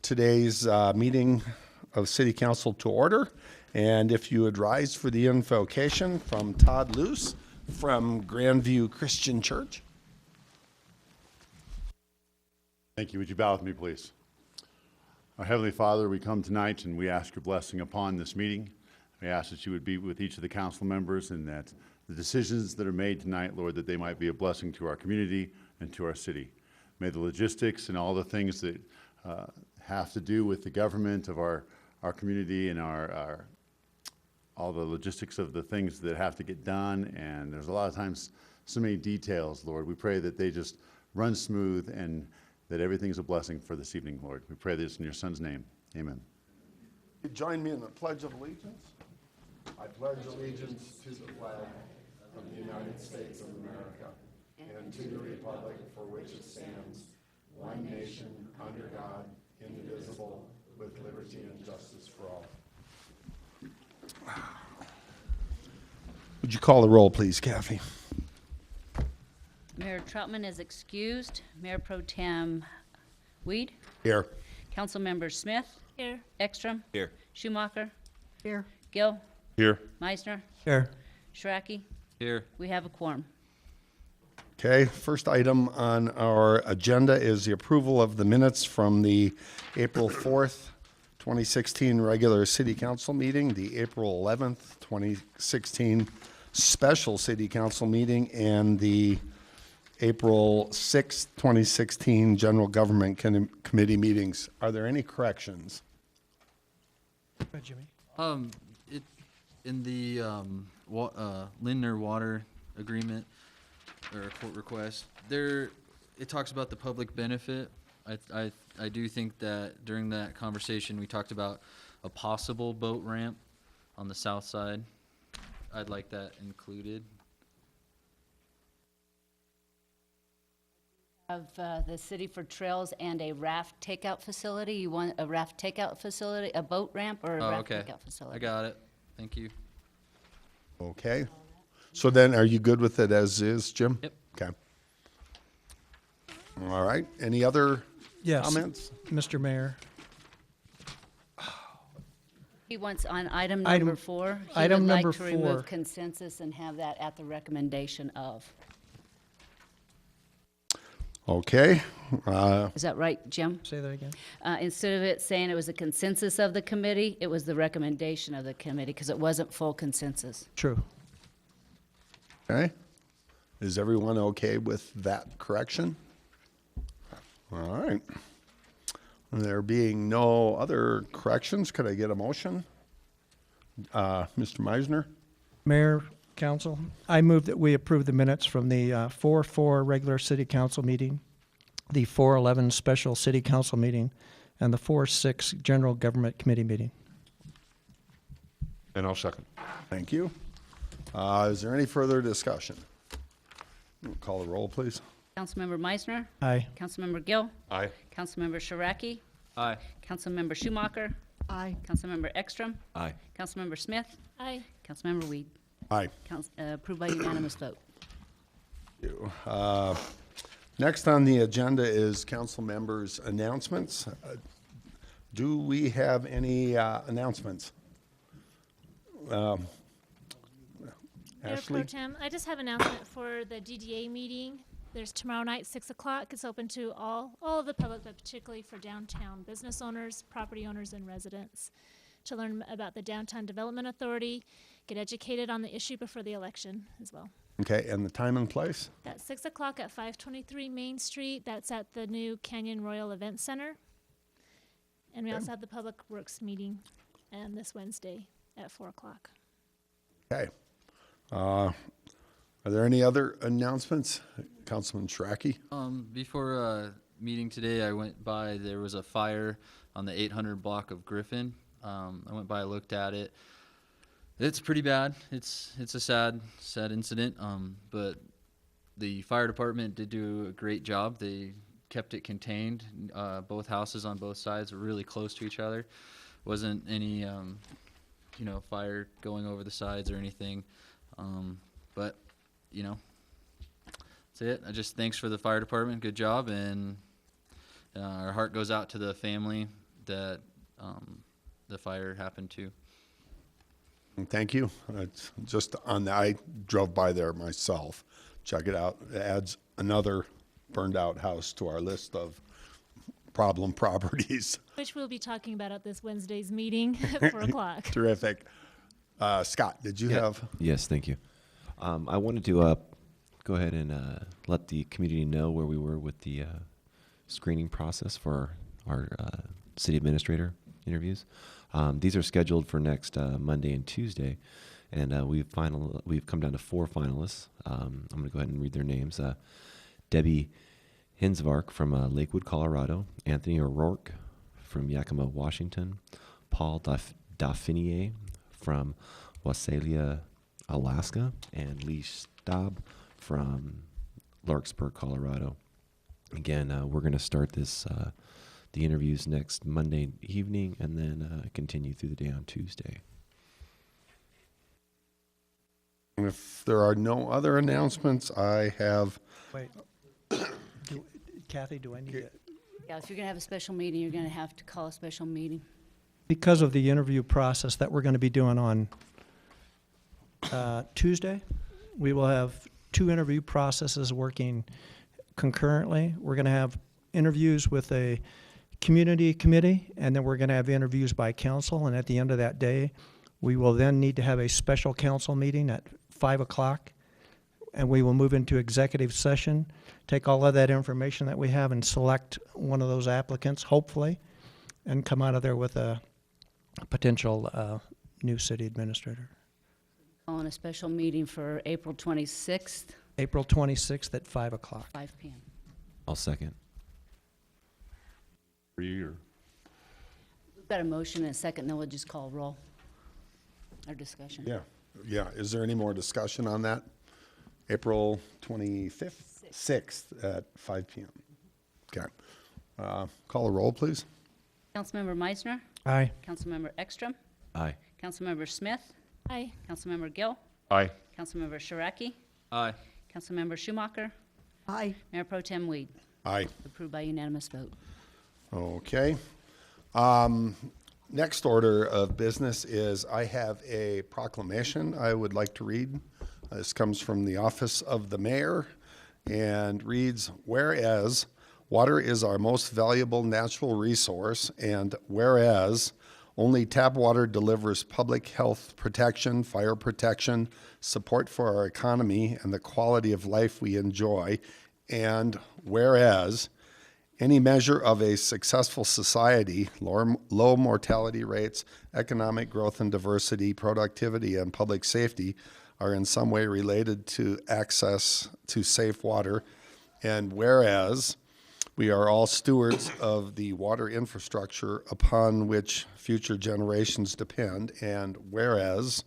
today's meeting of City Council to order. And if you would rise for the invocation from Todd Luce from Grandview Christian Church. Thank you. Would you bow with me, please? Our Heavenly Father, we come tonight and we ask your blessing upon this meeting. We ask that you would be with each of the council members and that the decisions that are made tonight, Lord, that they might be a blessing to our community and to our city. May the logistics and all the things that have to do with the government of our community and all the logistics of the things that have to get done, and there's a lot of times so many details, Lord. We pray that they just run smooth and that everything's a blessing for this evening, Lord. We pray this in your Son's name. Amen. You join me in the Pledge of Allegiance. I pledge allegiance to the flag of the United States of America and to the republic for which it stands, one nation, under God, indivisible, with liberty and justice for all. Would you call the roll, please, Kathy? Mayor Troutman is excused. Mayor Pro Tem Weed. Here. Councilmember Smith. Here. Ekstrom. Here. Schumacher. Here. Gill. Here. Meisner. Here. Shraki. Here. We have a quorum. Okay, first item on our agenda is the approval of the minutes from the April 4th, 2016 regular city council meeting, the April 11th, 2016 special city council meeting, and the April 6th, 2016 general government committee meetings. Are there any corrections? Jimmy. In the Lindner water agreement or court request, it talks about the public benefit. I do think that during that conversation we talked about a possible boat ramp on the south side. I'd like that included. Of the City for Trails and a raft takeout facility. You want a raft takeout facility, a boat ramp, or a Oh, raft okay. takeout facility? I got it. Thank you. Okay. So then, are you good with it as is, Jim? Yep. Okay. All right. Any other Yes. comments? Mr. Mayor. He wants on item Item- number 4. item He would number like to remove 4. consensus and have that at the recommendation of. Okay. Is that right, Jim? Say that again. Instead of it saying it was a consensus of the committee, it was the recommendation of the committee because it wasn't full consensus. True. Okay. Is everyone okay with that correction? All right. There being no other corrections, could I get a motion? Mr. Meisner? Mayor, council, I move that we approve the minutes from the 4/4 regular city council meeting, the 4/11 special city council meeting, and the 4/6 general government committee meeting. And I'll second. Thank you. Is there any further discussion? Call the roll, please. Councilmember Meisner? Aye. Councilmember Gill? Aye. Councilmember Sharaki? Aye. Councilmember Schumacher? Aye. Councilmember Ekstrom? Aye. Councilmember Smith? Aye. Councilmember Weed? Aye. Approved by unanimous vote. Thank you. Next on the agenda is council members' announcements. Do we have any announcements? Mayor Pro Ashley? Tem, I just have an announcement for the DDA meeting. There's tomorrow night, 6 o'clock. It's open to all of the public, but particularly for downtown business owners, property owners, and residents to learn about the Downtown Development Authority, get educated on the issue before the election as well. Okay, and the time and place? That's 6 o'clock at 523 Main Street. That's at the new Canyon Royal Event Center. And we also have the Public Works meeting this Wednesday at 4 o'clock. Okay. Are there any other announcements? Councilman Shraki? Before meeting today, I went by, there was a fire on the 800 block of Griffin. I went by, looked at it. It's pretty bad. It's a sad incident. But the fire department did do a great job. They kept it contained. Both houses on both sides were really close to each other. Wasn't any, fire going over the sides or anything. But, that's it. I just thanks for the fire department. Good job. And our heart goes out to the family that the fire happened to. Thank you. It's just on the, I drove by there myself. Check it out. It adds another burned out house to our list of problem properties. Which we'll be talking about at this Wednesday's meeting at 4 o'clock. Terrific. Scott, did you have? Yes, thank you. I wanted to go ahead and let the community know where we were with the screening process for our city administrator interviews. These are scheduled for next Monday and Tuesday, and we've come down to 4 finalists. I'm going to go ahead and read their names. Debbie Hinsvark from Lakewood, Colorado. Anthony O'Rourke from Yakima, Washington. Paul Dauphinnier from Wasalia, Alaska. And Lee Staub from Larkspur, Colorado. Again, we're going to start the interviews next Monday evening and then continue through the day on Tuesday. If there are no other announcements, I have. Wait. Kathy, do I need it? Yeah, if you're gonna have a special meeting, you're gonna have to call a special meeting. Because of the interview process that we're going to be doing on Tuesday, we will have 2 interview processes working concurrently. We're going to have interviews with a community committee, and then we're going to have interviews by council. And at the end of that day, we will then need to have a special council meeting at 5 o'clock, and we will move into executive session, take all of that information that we have and select one of those applicants, hopefully, and come out of there with a potential new city administrator. Calling a special meeting for April 26th, April 26th at 5 o'clock. 5 PM. I'll second. For you, or? We've got a motion and a second, then we'll just call roll. Our discussion. Yeah. Is there any more discussion on that? April 25th, 6th at 5 p.m. Okay. Call a roll, please. Councilmember Meisner, Aye. Councilmember Ekstrom, Aye. Councilmember Smith, Aye. Councilmember Gill, Aye. Councilmember Sharaki, Aye. Councilmember Schumacher, Aye. Mayor Pro Tem Weed. Aye. Approved by unanimous vote. Okay. Next order of business is I have a proclamation I would like to read. This comes from the office of the mayor and reads, whereas water is our most valuable natural resource, and whereas only tap water delivers public health protection, fire protection, support for our economy, and the quality of life we enjoy, and whereas any measure of a successful society, low mortality rates, economic growth and diversity, productivity, and public safety are in some way related to access to safe water. And whereas we are all stewards of the water infrastructure upon which future generations depend, and whereas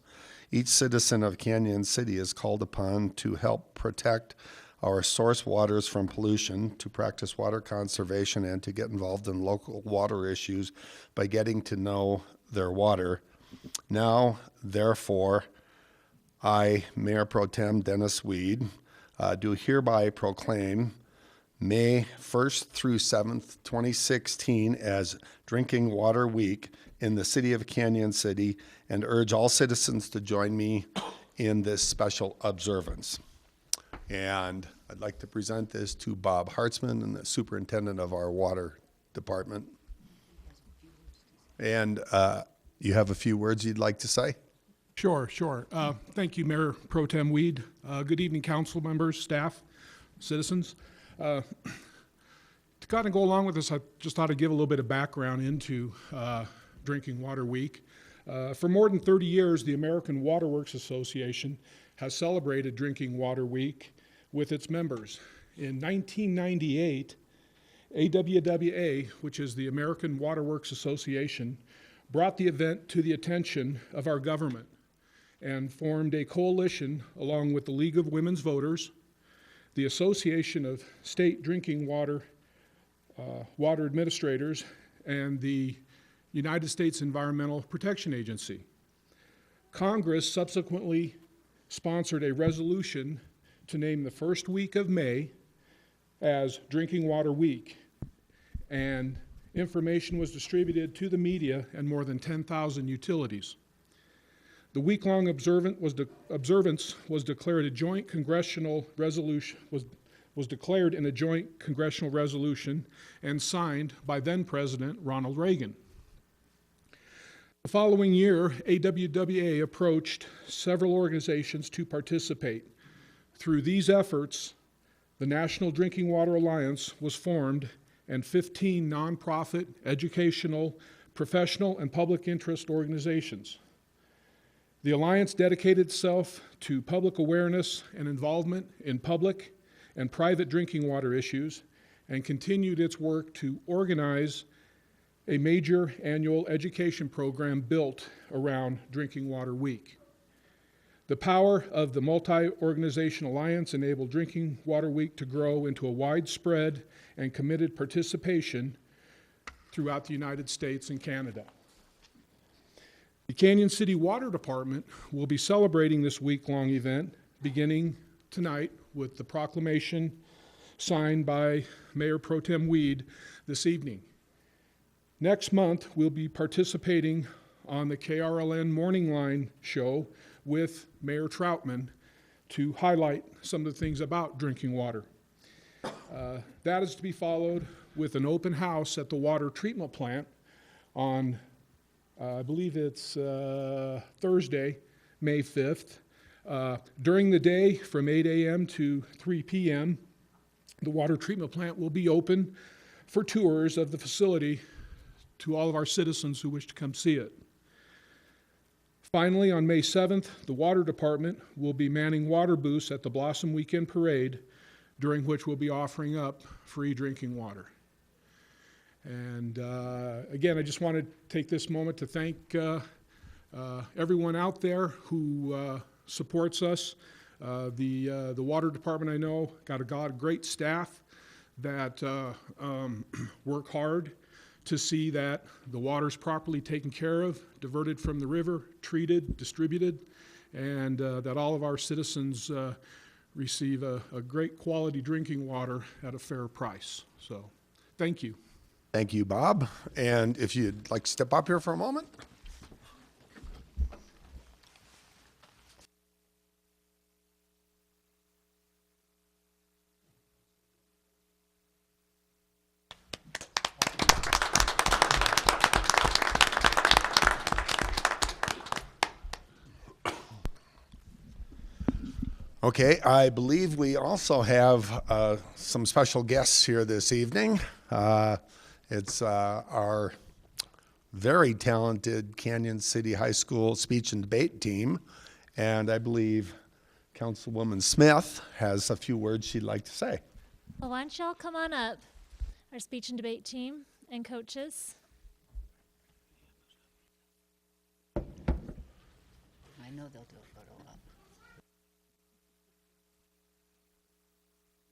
each citizen of Canyon City is called upon to help protect our source waters from pollution, to practice water conservation, and to get involved in local water issues by getting to know their water. Now, therefore, I, Mayor Pro Tem Dennis Weed, do hereby proclaim May 1st through 7th, 2016 as Drinking Water Week in the city of Canyon City, and urge all citizens to join me in this special observance. And I'd like to present this to Bob Hartzman, and the superintendent of our water department. And you have a few words you'd like to say? Sure. Thank you, Mayor Pro Tem Weed. Good evening, council members, staff, citizens. To kind of go along with this, I just thought I'd give a little bit of background into Drinking Water Week. For more than 30 years, the American Water Works Association has celebrated Drinking Water Week with its members. In 1998, AWWA, which is the American Water Works Association, brought the event to the attention of our government and formed a coalition along with the League of Women's Voters, the Association of State Drinking Water Administrators, and the United States Environmental Protection Agency. Congress subsequently sponsored a resolution to name the first week of May as Drinking Water Week. And Information was distributed to the media and more than 10,000 utilities. The week-long observance was declared a joint congressional resolution, was declared in a joint congressional resolution and signed by then-President Ronald Reagan. The following year, AWWA approached several organizations to participate. Through these efforts, the National Drinking Water Alliance was formed, and 15 nonprofit, educational, professional, and public interest organizations. The Alliance dedicated itself to public awareness and involvement in public and private drinking water issues, and continued its work to organize a major annual education program built around Drinking Water Week. The power of the multi-organization alliance enabled Drinking Water Week to grow into a widespread and committed participation throughout the United States and Canada. The Canyon City Water Department will be celebrating this week-long event beginning tonight with the proclamation signed by Mayor Pro Tem Weed this evening. Next month, we'll be participating on the KRLN Morning Line show with Mayor Troutman to highlight some of the things about drinking water. That is to be followed with an open house at the water treatment plant on, I believe it's Thursday, May 5th. During the day from 8 a.m. to 3 p.m., the water treatment plant will be open for tours of the facility to all of our citizens who wish to come see it. Finally, on May 7th, the Water Department will be manning water booths at the Blossom Weekend Parade, during which we'll be offering up free drinking water. And again, I just want to take this moment to thank everyone out there who supports us. The Water Department, I know, got a great staff that work hard to see that the water's properly taken care of, diverted from the river, treated, distributed, and that all of our citizens receive a great quality drinking water at a fair price. So, thank you. Thank you, Bob. And if you'd like to step up here for a moment. Okay, I believe we also have some special guests here this evening. It's our very talented Canyon City High School speech and debate team, and I believe Councilwoman Smith has a few words she'd like to say. Well, why don't y'all come on up, our speech and debate team and coaches. I know they'll do a photo op.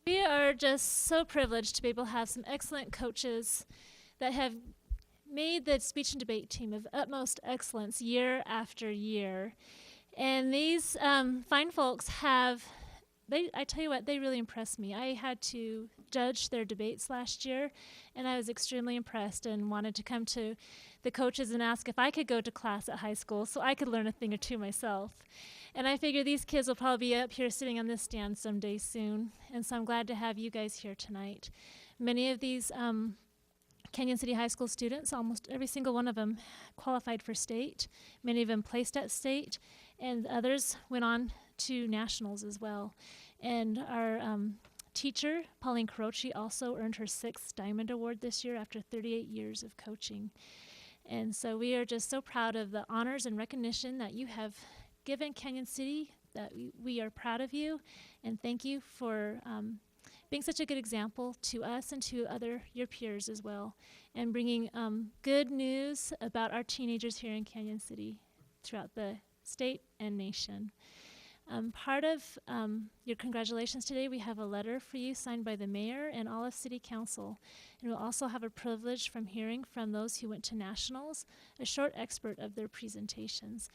We are just so privileged to be able to have some excellent coaches that have made the speech and debate team of utmost excellence year after year. And these fine folks have, I tell you what, they really impressed me. I had to judge their debates last year, and I was extremely impressed and wanted to come to the coaches and ask if I could go to class at high school so I could learn a thing or two myself. And I figure these kids will probably be up here sitting on this stand someday soon, and so I'm glad to have you guys here tonight. Many of these Canyon City High School students, almost every single one of them qualified for state. Many of them placed at state, and others went on to nationals as well. And our teacher, Pauline Carochi, also earned her 6th Diamond Award this year after 38 years of coaching. And so we are just so proud of the honors and recognition that you have given Canyon City, that we are proud of you, and thank you for being such a good example to us and to your peers as well, and bringing good news about our teenagers here in Canyon City throughout the state and nation. Part of your congratulations today, we have a letter for you signed by the mayor and all of City Council. And we'll also have a privilege from hearing from those who went to nationals, a short excerpt of their presentations.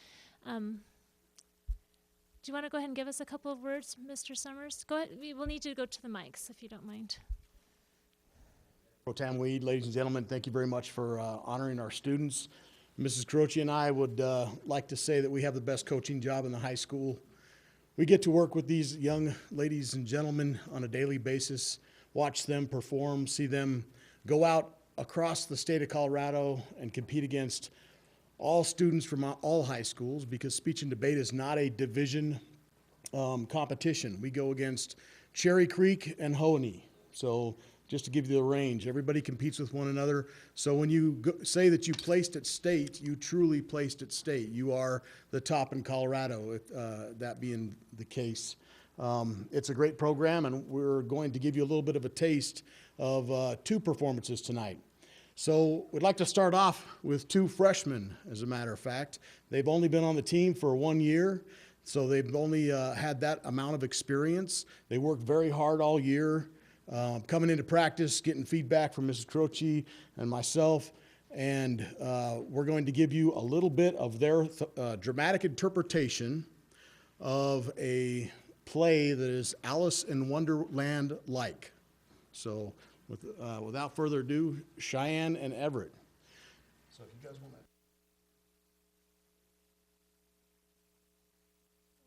Do you want to go ahead and give us a couple of words, Mr. Summers? Go ahead. We'll need you to go to the mics if you don't mind. Pro Tem Weed, ladies and gentlemen, thank you very much for honoring our students. Mrs. Croce and I would like to say that we have the best coaching job in the high school. We get to work with these young ladies and gentlemen on a daily basis, watch them perform, see them go out across the state of Colorado and compete against all students from all high schools, because speech and debate is not a division competition. We go against Cherry Creek and Hoheney. So just to give you the range, everybody competes with one another. So when you say that you placed at state, you truly placed at state. You are the top in Colorado, that being the case. It's a great program, and we're going to give you a little bit of a taste of 2 performances tonight. So we'd like to start off with 2 freshmen, as a matter of fact. They've only been on the team for 1 year, so they've only had that amount of experience. They worked very hard all year, coming into practice, getting feedback from Mrs. Croce and myself, and we're going to give you a little bit of their dramatic interpretation of a play that is Alice in Wonderland-like. So without further ado, Cheyenne and Everett. So if you guys want to.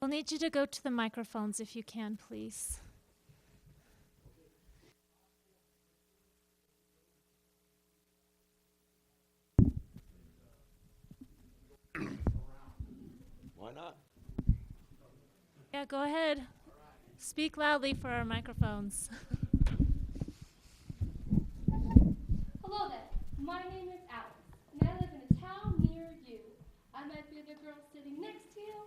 We'll need you to go to the microphones if you can, please. Why not? Yeah, go ahead. Speak loudly for our microphones. Hello there. My name is Alice, and I live in a town near you. I might be the girl sitting next to you.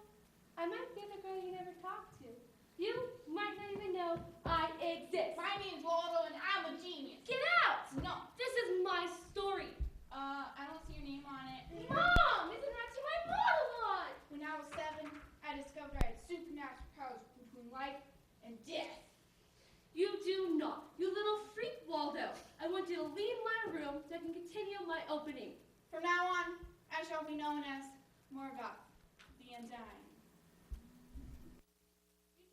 I might be the girl you never talked to. You might not even know I exist. My name's Waldo, and I'm a genius. Get out! No. This is my story. I don't see your name on it. Mom, isn't actually my monologue? When I was 7, I discovered I had supernatural powers between life and death. You do not. You little freak, Waldo. I want you to leave my room so I can continue my opening. From now on, I shall be known as Morgoth the Undying.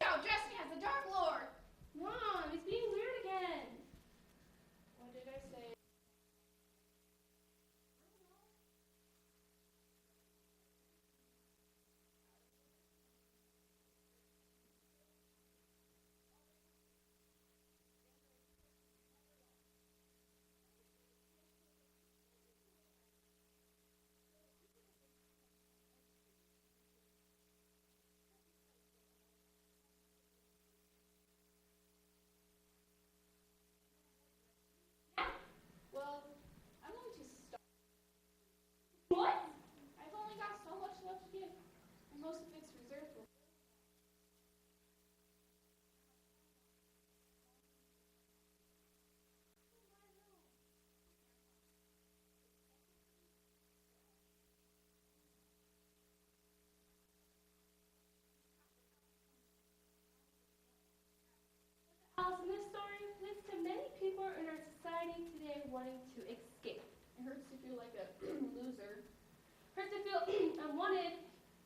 Yo, dress me as the Dark Lord. Mom, he's being weird again. What did I say? Well, I'm going to start. What? I've only got so much left to give, and most of it's reserved for. Alice, in this story leads to many people in our society today wanting to escape. It hurts to feel like a loser. Hurts to feel unwanted.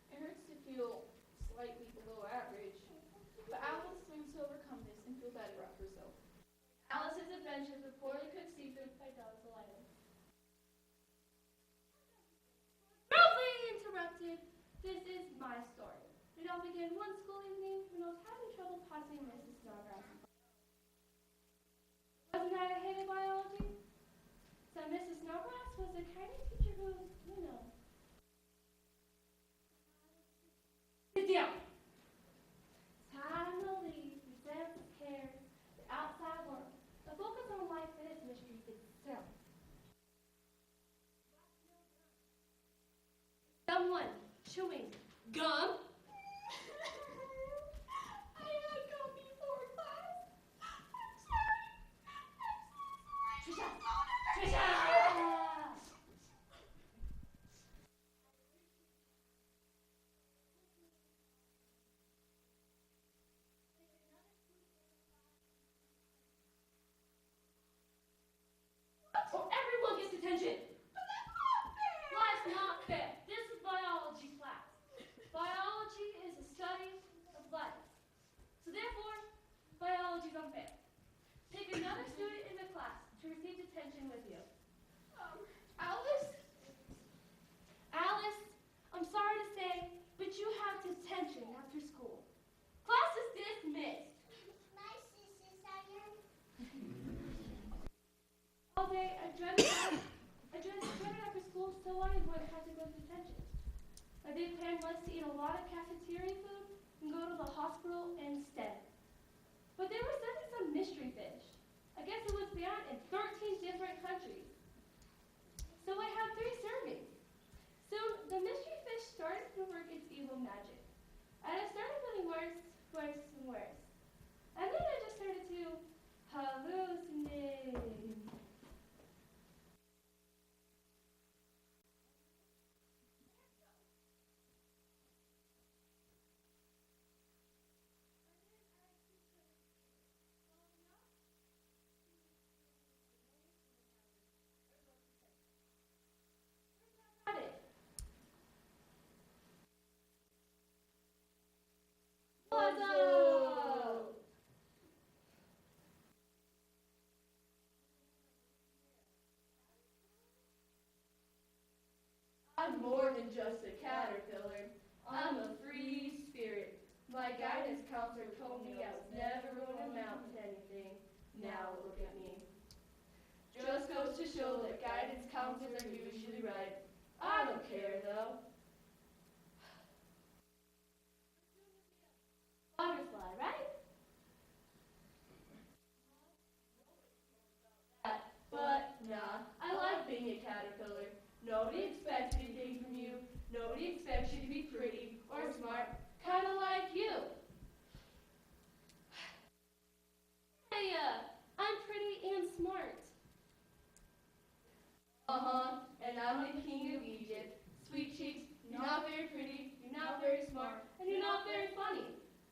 It hurts to feel slightly below average. But Alice learns to overcome this and feel better about herself. Alice's Adventures of Poorly Cooked Seafood by Douglas Elias. Rudely interrupted. This is my story. It all began one school evening when I was having trouble passing Mrs. Snodgrass. Wasn't that I hated biology? So Mrs. Snodgrass was the kind of teacher who, sit down. Time to leave the sense of care, the outside world, the focus on life and its mysteries itself. Someone chewing gum. I had gum before class. I'm sorry. I'm so sorry. Trisha! So everyone gets attention. But that's not fair. Life's not fair. This is biology class. Biology so I wouldn't have to go to detention. My big plan was to eat a lot of cafeteria food and go to the hospital instead. But they were sending some mystery fish. I guess it was banned in 13 different countries. So I had 3 servings. Soon, the mystery fish started to work its evil magic. And it started feeling worse, worse, and worse. And then I just started to hallucinate. Got it. What's up? I'm more than just a caterpillar. I'm a free spirit. My guidance counselor told me I was never going to amount to anything. Now look at me. Just goes to show that guidance counselors are usually right. I don't care though. Butterfly, right? But nah, I like being a caterpillar. Nobody expects anything from you. Nobody expects you to be pretty or smart, kind of like you. Hey, I'm pretty and smart. Uh-huh, and I'm the king of Egypt. Sweet cheeks, you're not very pretty, you're not very smart, and you're not very funny.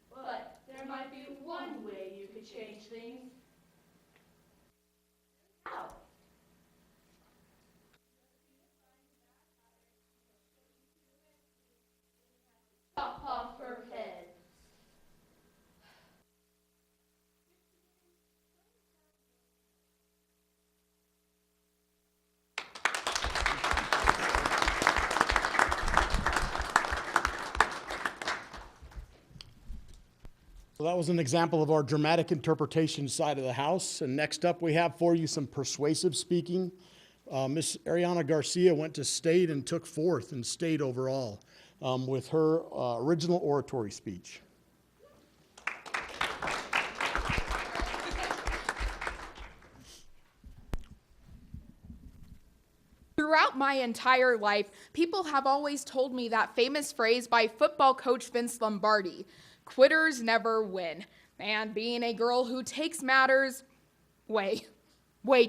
But there might be one way you could change things. How? Chop off her head. So that was an example of our dramatic interpretation side of the house. And next up, we have for you some persuasive speaking. Miss Ariana Garcia went to state and took 4th in state overall with her original oratory speech. Throughout my entire life, people have always told me that famous phrase by football coach Vince Lombardi, quitters never win. And being a girl who takes matters way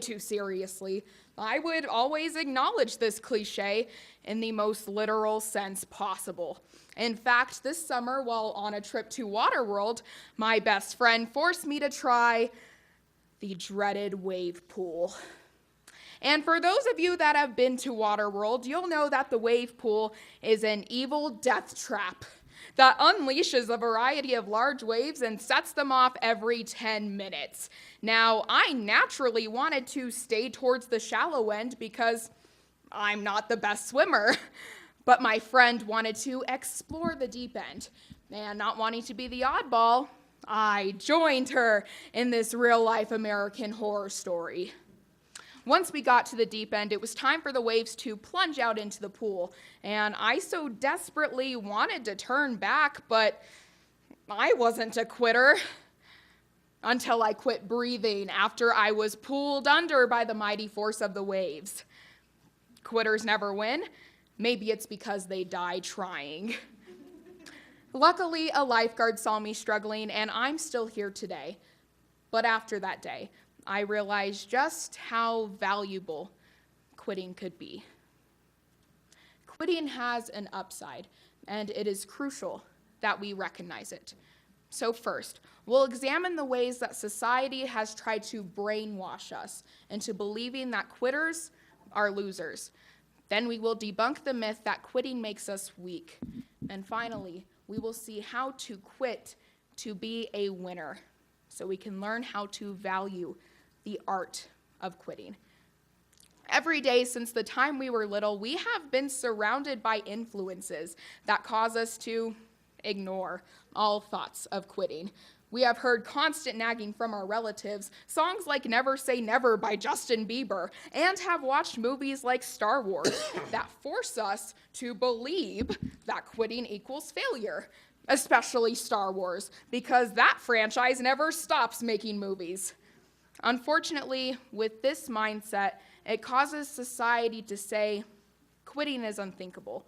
too seriously, I would always acknowledge this cliche in the most literal sense possible. In fact, this summer, while on a trip to Waterworld, my best friend forced me to try the dreaded wave pool. And for those of you that have been to Waterworld, you'll know that the wave pool is an evil death trap that unleashes a variety of large waves and sets them off every 10 minutes. Now, I naturally wanted to stay towards the shallow end because I'm not the best swimmer, but my friend wanted to explore the deep end. And not wanting to be the oddball, I joined her in this real-life American horror story. Once we got to the deep end, it was time for the waves to plunge out into the pool, and I so desperately wanted to turn back, but I wasn't a quitter until I quit breathing after I was pulled under by the mighty force of the waves. Quitters never win. Maybe it's because they die trying. Luckily, a lifeguard saw me struggling, and I'm still here today. But after that day, I realized just how valuable quitting could be. Quitting has an upside, and it is crucial that we recognize it. So first, we'll examine the ways that society has tried to brainwash us into believing that quitters are losers. Then we will debunk the myth that quitting makes us weak. And finally, we will see how to quit to be a winner, so we can learn how to value the art of quitting. Every day since the time we were little, we have been surrounded by influences that cause us to ignore all thoughts of quitting. We have heard constant nagging from our relatives, songs like Never Say Never by Justin Bieber, and have watched movies like Star Wars that force us to believe that quitting equals failure, especially Star Wars, because that franchise never stops making movies. Unfortunately, with this mindset, it causes society to say quitting is unthinkable,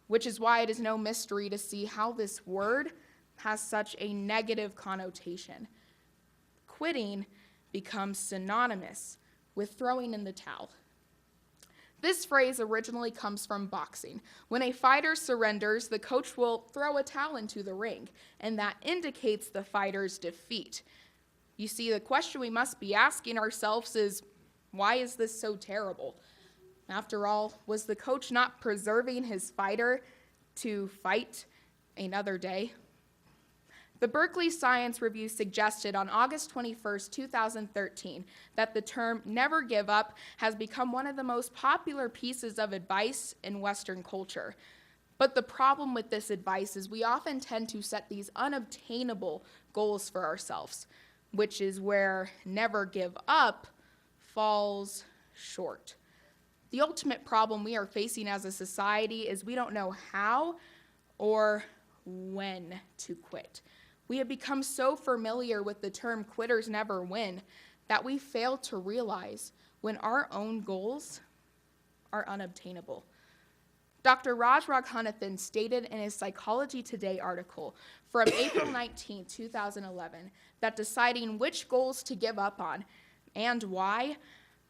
which is why it is no mystery to see how this word has such a negative connotation. Quitting becomes synonymous with throwing in the towel. This phrase originally comes from boxing. When a fighter surrenders, the coach will throw a towel into the ring, and that indicates the fighter's defeat. You see, the question we must be asking ourselves is, why is this so terrible? After all, was the coach not preserving his fighter to fight another day? The Berkeley Science Review suggested on August 21st, 2013, that the term never give up has become one of the most popular pieces of advice in Western culture. But the problem with this advice is we often tend to set these unobtainable goals for ourselves, which is where never give up falls short. The ultimate problem we are facing as a society is we don't know how or when to quit. We have become so familiar with the term quitters never win that we fail to realize when our own goals are unobtainable. Dr. Raj Raghunath stated in his Psychology Today article from April 19, 2011, that deciding which goals to give up on and why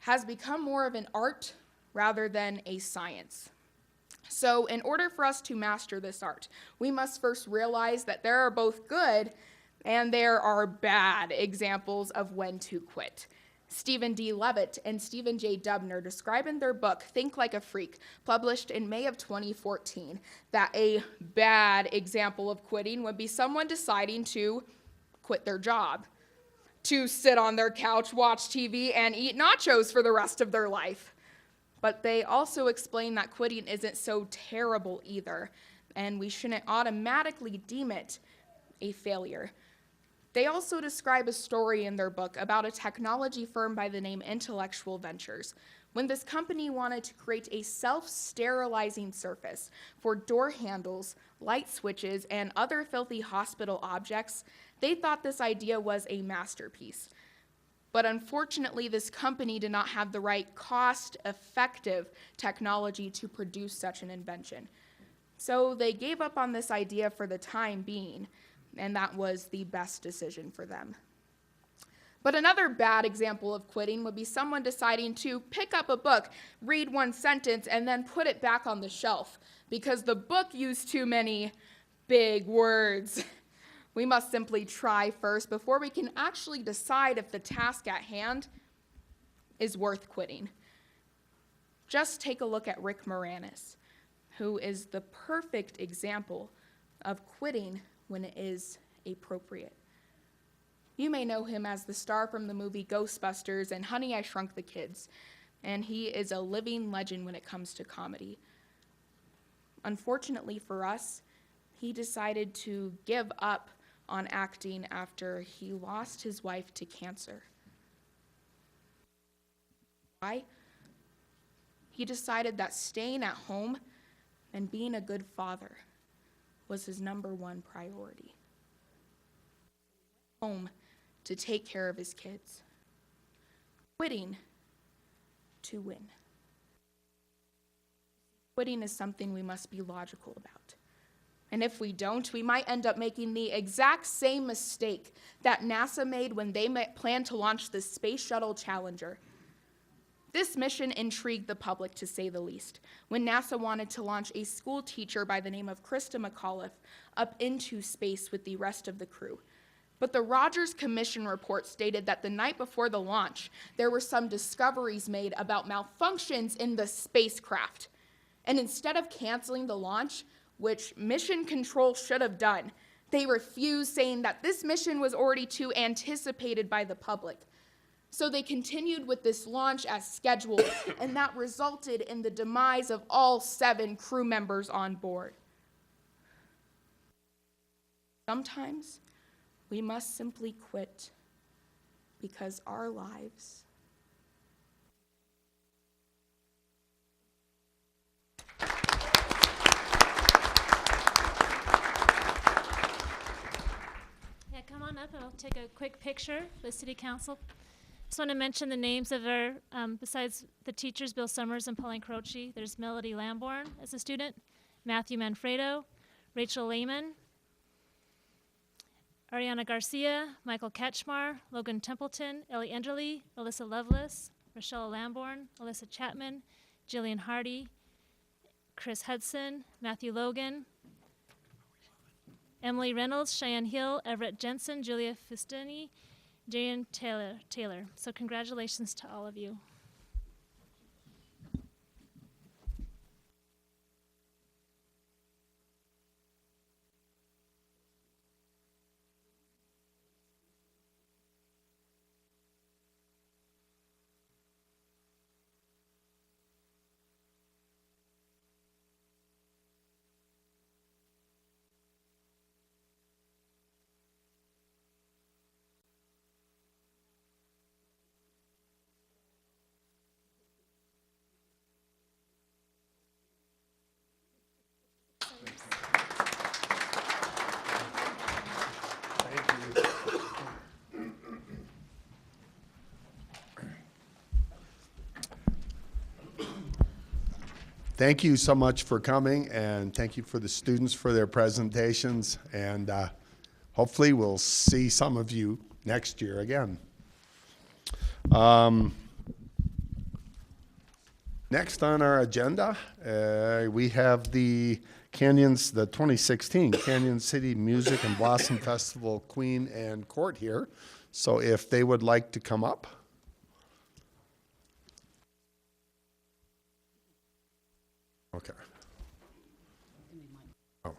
has become more of an art rather than a science. So in order for us to master this art, we must first realize that there are both good and there are bad examples of when to quit. Stephen D. Levitt and Stephen J. Dubner describe in their book, Think Like a Freak, published in May of 2014, that a bad example of quitting would be someone deciding to quit their job, to sit on their couch, watch TV, and eat nachos for the rest of their life. But they also explain that quitting isn't so terrible either, and we shouldn't automatically deem it a failure. They also describe a story in their book about a technology firm by the name Intellectual Ventures. When this company wanted to create a self-sterilizing surface for door handles, light switches, and other filthy hospital objects, they thought this idea was a masterpiece. But unfortunately, this company did not have the right cost-effective technology to produce such an invention. So they gave up on this idea for the time being, and that was the best decision for them. But another bad example of quitting would be someone deciding to pick up a book, read one sentence, and then put it back on the shelf because the book used too many big words. We must simply try first before we can actually decide if the task at hand is worth quitting. Just take a look at Rick Moranis, who is the perfect example of quitting when it is appropriate. You may know him as the star from the movie Ghostbusters and Honey, I Shrunk the Kids, and he is a living legend when it comes to comedy. Unfortunately for us, he decided to give up on acting after he lost his wife to cancer. Why? He decided that staying at home and being a good father was his number one priority. Home to take care of his kids. Quitting to win. Quitting is something we must be logical about. And if we don't, we might end up making the exact same mistake that NASA made when they planned to launch the Space Shuttle Challenger. This mission intrigued the public, to say the least, when NASA wanted to launch a school teacher by the name of Krista McAuliffe up into space with the rest of the crew. But the Rogers Commission report stated that the night before the launch, there were some discoveries made about malfunctions in the spacecraft. And instead of canceling the launch, which Mission Control should have done, they refused, saying that this mission was already too anticipated by the public. So they continued with this launch as scheduled, and that resulted in the demise of all 7 crew members on board. Sometimes We must simply quit because our lives Yeah, come on up and I'll take a quick picture with City Council. Just want to mention the names of our, besides the teachers, Bill Summers and Pauline Croce, there's Melody Lamborn as a student, Matthew Manfredo, Rachel Lehman, Ariana Garcia, Michael Ketchmar, Logan Templeton, Ellie Enderly, Alyssa Lovelace, Rochelle Lamborn, Alyssa Chapman, Jillian Hardy, Chris Hudson, Matthew Logan, Emily Reynolds, Cheyenne Hill, Everett Jensen, Julia Fustini, Jane Taylor. So congratulations to all of you. Thank you so much for coming, and thank you for the students for their presentations, and hopefully we'll see some of you next year again. Next on our agenda, we have the 2016 Canyon City Music and Blossom Festival Queen and Court here. So if they would like to come up. Okay. Oh.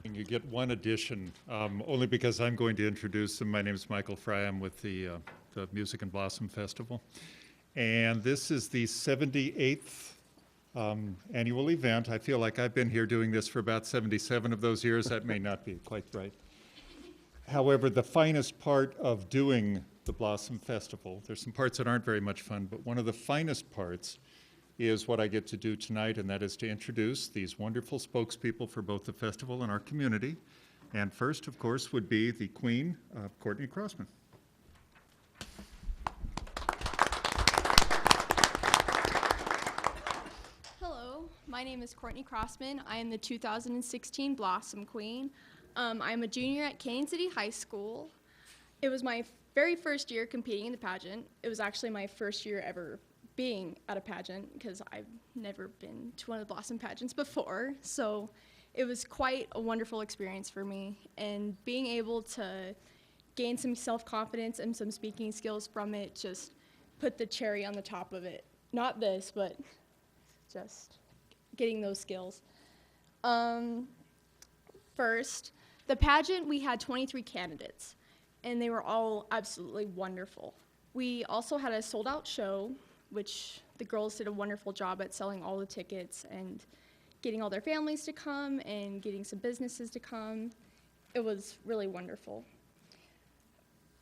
You get one addition, only because I'm going to introduce them. My name is Michael Fry. I'm with the Music and Blossom Festival. And this is the 78th annual event. I feel like I've been here doing this for about 77 of those years. That may not be quite right. However, the finest part of doing the Blossom Festival, there's some parts that aren't very much fun, but one of the finest parts is what I get to do tonight, and that is to introduce these wonderful spokespeople for both the festival and our community. And first, of course, would be the Queen, Courtney Crossman. Hello, my name is Courtney Crossman. I am the 2016 Blossom Queen. I'm a junior at Canyon City High School. It was my very first year competing in the pageant. It was actually my first year ever being at a pageant because I've never been to one of the Blossom pageants before. So it was quite a wonderful experience for me, and being able to gain some self-confidence and some speaking skills from it just put the cherry on the top of it. Not this, but just getting those skills. First, the pageant, we had 23 candidates, and they were all absolutely wonderful. We also had a sold-out show, which the girls did a wonderful job at selling all the tickets and getting all their families to come and getting some businesses to come. It was really wonderful.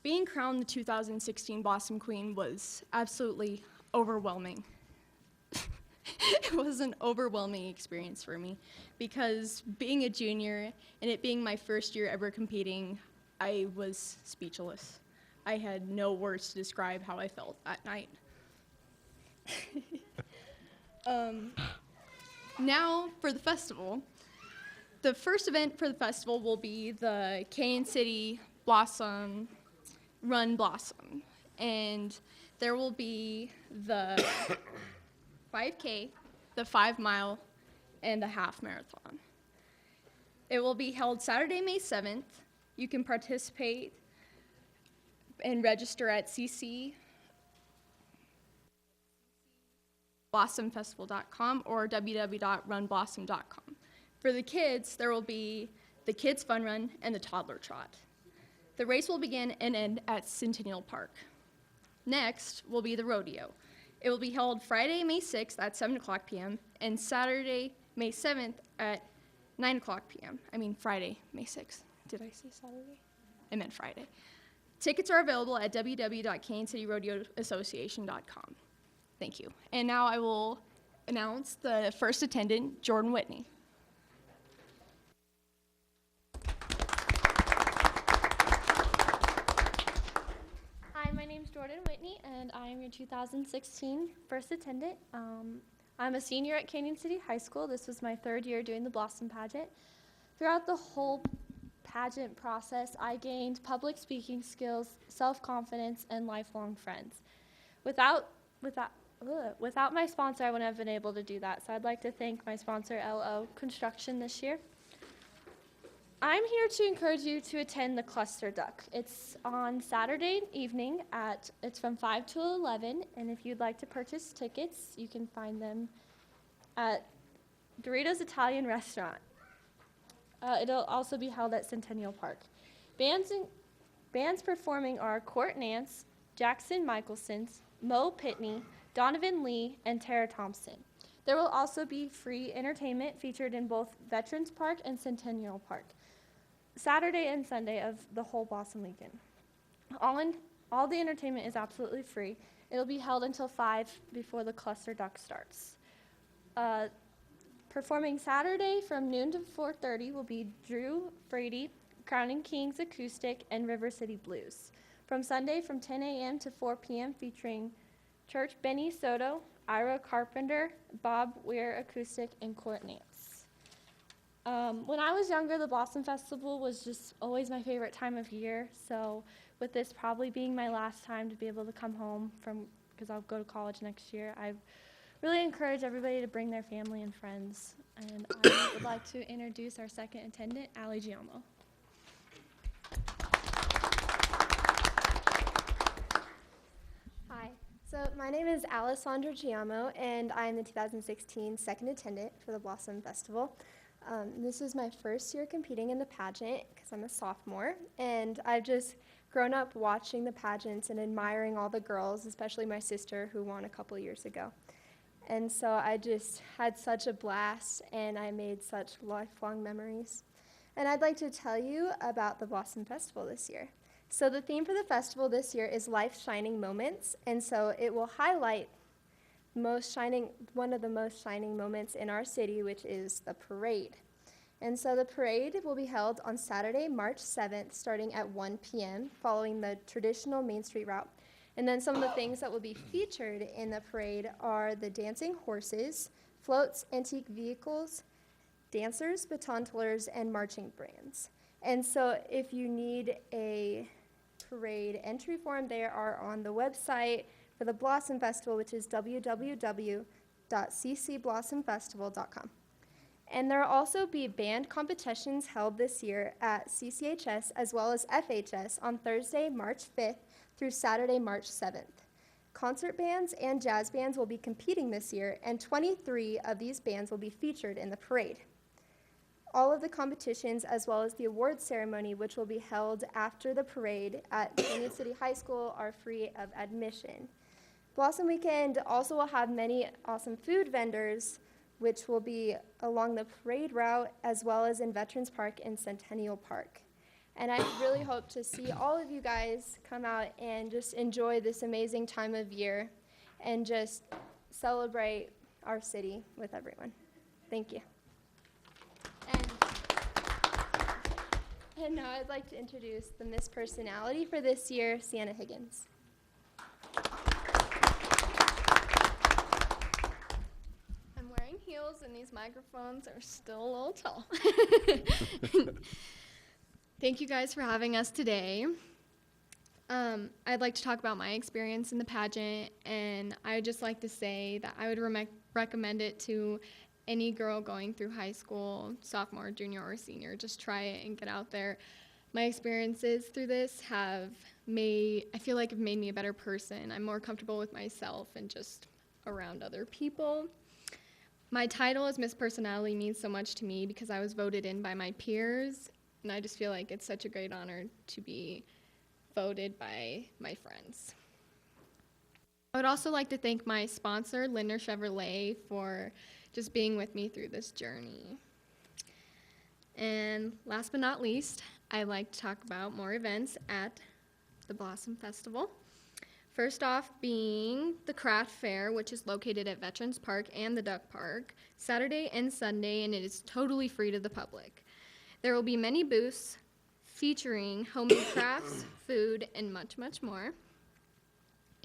Being crowned the 2016 Blossom Queen was absolutely overwhelming. It was an overwhelming experience for me because being a junior and it being my first year ever competing, I was speechless. I had no words to describe how I felt that night. Now for the festival. The first event for the festival will be the Canyon City Blossom Run Blossom, and there will be the 5K, the 5 mile, and the half marathon. It will be held Saturday, May 7th. You can participate and register at blossomfestival.com or www.runblossom.com. For the kids, there will be the Kids Fun Run and the Toddler Trot. The race will begin and end at Centennial Park. Next will be the rodeo. It will be held Friday, May 6th at 7 o'clock p.m. and Saturday, May 7th at 9 o'clock p.m. I mean Friday, May 6th. Did I say Saturday? I meant Friday. Tickets are available at www.kansascityrodeoassociation.com. Thank you. And now I will announce the first attendant, Jordan Whitney. Hi, my name's Jordan Whitney, and I am your 2016 first attendant. I'm a senior at Canyon City High School. This was my 3rd year doing the Blossom Pageant. Throughout the whole pageant process, I gained public speaking skills, self-confidence, and lifelong friends. Without my sponsor, I wouldn't have been able to do that, so I'd like to thank my sponsor, LO Construction, this year. I'm here to encourage you to attend the Cluster Duck. It's on Saturday evening it's from 5 to 11, and if you'd like to purchase tickets, you can find them at Doritos Italian Restaurant. It'll also be held at Centennial Park. Bands performing are Court Nance, Jackson Michelson, Mo Pitney, Donovan Lee, and Tara Thompson. There will also be free entertainment featured in both Veterans Park and Centennial Park, Saturday and Sunday of the whole Blossom Weekend. All the entertainment is absolutely free. It'll be held until 5 before the Cluster Duck starts. Performing Saturday from noon to 4:30 will be Drew Frady, Crowning Kings Acoustic, and River City Blues. From Sunday from 10 a.m. to 4 p.m. featuring Church Benny Soto, Ira Carpenter, Bob Weir Acoustic, and Court Nance. When I was younger, the Blossom Festival was just always my favorite time of year. So with this probably being my last time to be able to come home because I'll go to college next year, I really encourage everybody to bring their family and friends. And I would like to introduce our second attendant, Allie Giamo. Hi, so my name is Alessandra Giamo, and I am the 2016 second attendant for the Blossom Festival. This is my first year competing in the pageant because I'm a sophomore, and I've just grown up watching the pageants and admiring all the girls, especially my sister who won a couple years ago. And so I just had such a blast, and I made such lifelong memories. And I'd like to tell you about the Blossom Festival this year. So the theme for the festival this year is Life Shining Moments, and so it will highlight one of the most shining moments in our city, which is the parade. And so the parade will be held on Saturday, March 7th, starting at 1 p.m., following the traditional Main Street route. And then some of the things that will be featured in the parade are the dancing horses, floats, antique vehicles, dancers, baton twirlers, and marching bands. And so if you need a parade entry form, they are on the website for the Blossom Festival, which is www.ccblossomfestival.com. And there will also be band competitions held this year at CCHS as well as FHS on Thursday, March 5th through Saturday, March 7th. Concert bands and jazz bands will be competing this year, and 23 of these bands will be featured in the parade. All of the competitions, as well as the award ceremony, which will be held after the parade at Canyon City High School, are free of admission. Blossom Weekend also will have many awesome food vendors, which will be along the parade route, as well as in Veterans Park and Centennial Park. And I really hope to see all of you guys come out and just enjoy this amazing time of year and just celebrate our city with everyone. Thank you. And now I'd like to introduce the Miss Personality for this year, Sienna Higgins. I'm wearing heels and these microphones are still a little tall. Thank you guys for having us today. I'd like to talk about my experience in the pageant, and I'd just like to say that I would recommend it to any girl going through high school, sophomore, junior, or senior. Just try it and get out there. My experiences through this I feel like have made me a better person. I'm more comfortable with myself and just around other people. My title as Miss Personality means so much to me because I was voted in by my peers, and I just feel like it's such a great honor to be voted by my friends. I would also like to thank my sponsor, Lindner Chevrolet, for just being with me through this journey. And last but not least, I'd like to talk about more events at the Blossom Festival. First off being the craft fair, which is located at Veterans Park and the Duck Park, Saturday and Sunday, and it is totally free to the public. There will be many booths featuring homemade crafts, food, and much, much more.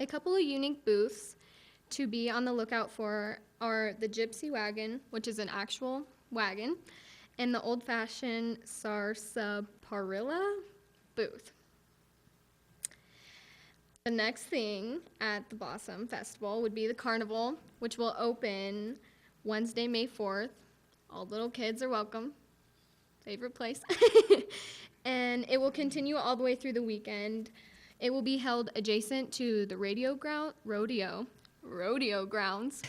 A couple of unique booths to be on the lookout for are the Gypsy Wagon, which is an actual wagon, and the old-fashioned sarsaparilla booth. The next thing at the Blossom Festival would be the carnival, which will open Wednesday, May 4th. All little kids are welcome. Favorite place. And it will continue all the way through the weekend. It will be held adjacent to the rodeo grounds.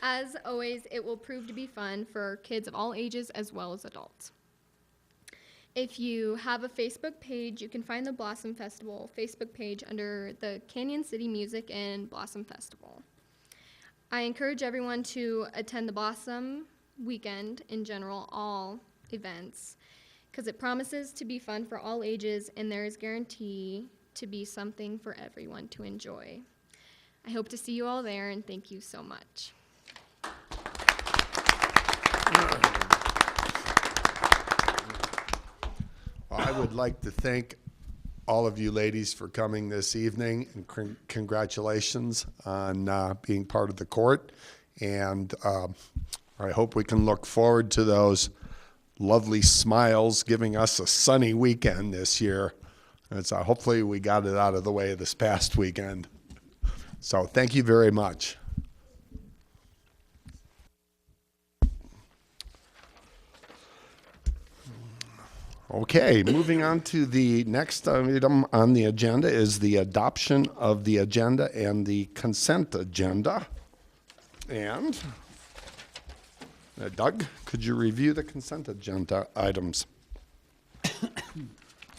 As always, it will prove to be fun for kids of all ages as well as adults. If you have a Facebook page, you can find the Blossom Festival Facebook page under the Canyon City Music and Blossom Festival. I encourage everyone to attend the Blossom weekend in general, all events, because it promises to be fun for all ages and there is guarantee to be something for everyone to enjoy. I hope to see you all there and thank you so much. I would like to thank all of you ladies for coming this evening, and congratulations on being part of the court. And I hope we can look forward to those lovely smiles giving us a sunny weekend this year. And so hopefully we got it out of the way this past weekend. So thank you very much. Okay, moving on to the next item on the agenda is the adoption of the agenda and the consent agenda. And Doug, could you review the consent agenda items?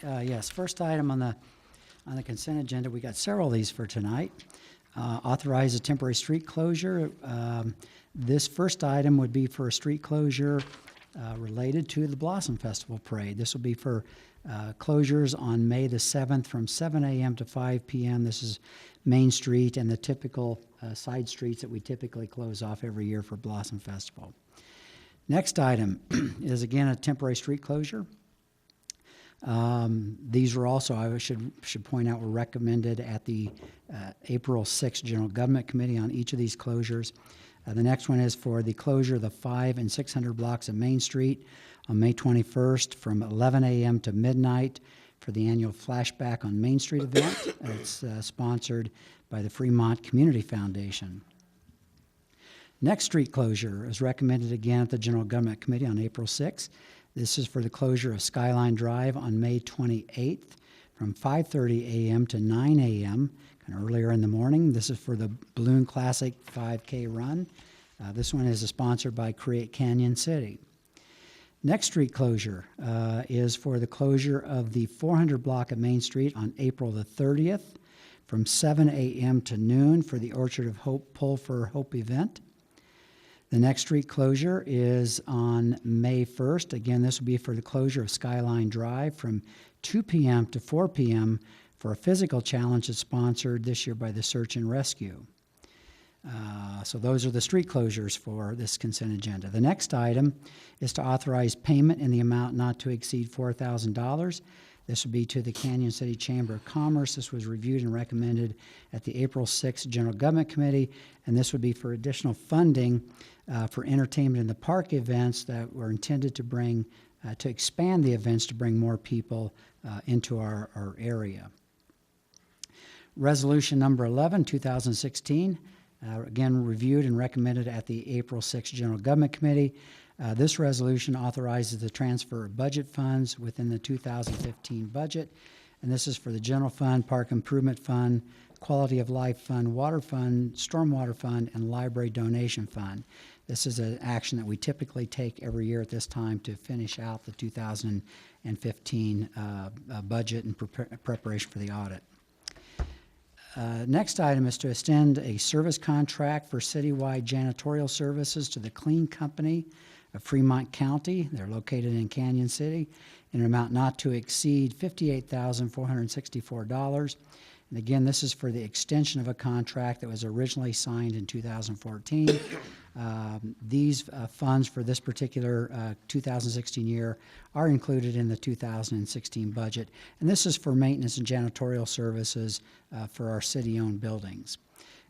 Yes, first item on the consent agenda, we got several of these for tonight. Authorize a temporary street closure. This first item would be for a street closure related to the Blossom Festival Parade. This will be for closures on May the 7th from 7 a.m. to 5 p.m. This is Main Street and the typical side streets that we typically close off every year for Blossom Festival. Next item is again a temporary street closure. These were also, I should point out, were recommended at the April 6th General Government Committee on each of these closures. The next one is for the closure of the 500 and 600 blocks of Main Street on May 21st from 11 a.m. to midnight for the annual Flashback on Main Street event. It's sponsored by the Fremont Community Foundation. Next street closure is recommended again at the General Government Committee on April 6th. This is for the closure of Skyline Drive on May 28th from 5:30 a.m. to 9 a.m., kind of earlier in the morning. This is for the Balloon Classic 5K run. This one is sponsored by Create Canyon City. Next street closure is for the closure of the 400 block of Main Street on April the 30th from 7 a.m. to noon for the Orchard of Hope Pull for Hope event. The next street closure is on May 1st. Again, this will be for the closure of Skyline Drive from 2 p.m. to 4 p.m. for a physical challenge that's sponsored this year by the Search and Rescue. So those are the street closures for this consent agenda. The next item is to authorize payment in the amount not to exceed $4,000. This would be to the Canyon City Chamber of Commerce. This was reviewed and recommended at the April 6th General Government Committee, and this would be for additional funding for entertainment in the park events that were intended to bring, to expand the events to bring more people into our area. Resolution number 11, 2016, again reviewed and recommended at the April 6th General Government Committee. This resolution authorizes the transfer of budget funds within the 2015 budget, and this is for the General Fund, Park Improvement Fund, Quality of Life Fund, Water Fund, Stormwater Fund, and Library Donation Fund. This is an action that we typically take every year at this time to finish out the 2015 budget and preparation for the audit. Next item is to extend a service contract for citywide janitorial services to the Clean Company of Fremont County. They're located in Canyon City in an amount not to exceed $58,464. And again, this is for the extension of a contract that was originally signed in 2014. These funds for this particular 2016 year are included in the 2016 budget. And this is for maintenance and janitorial services for our city-owned buildings.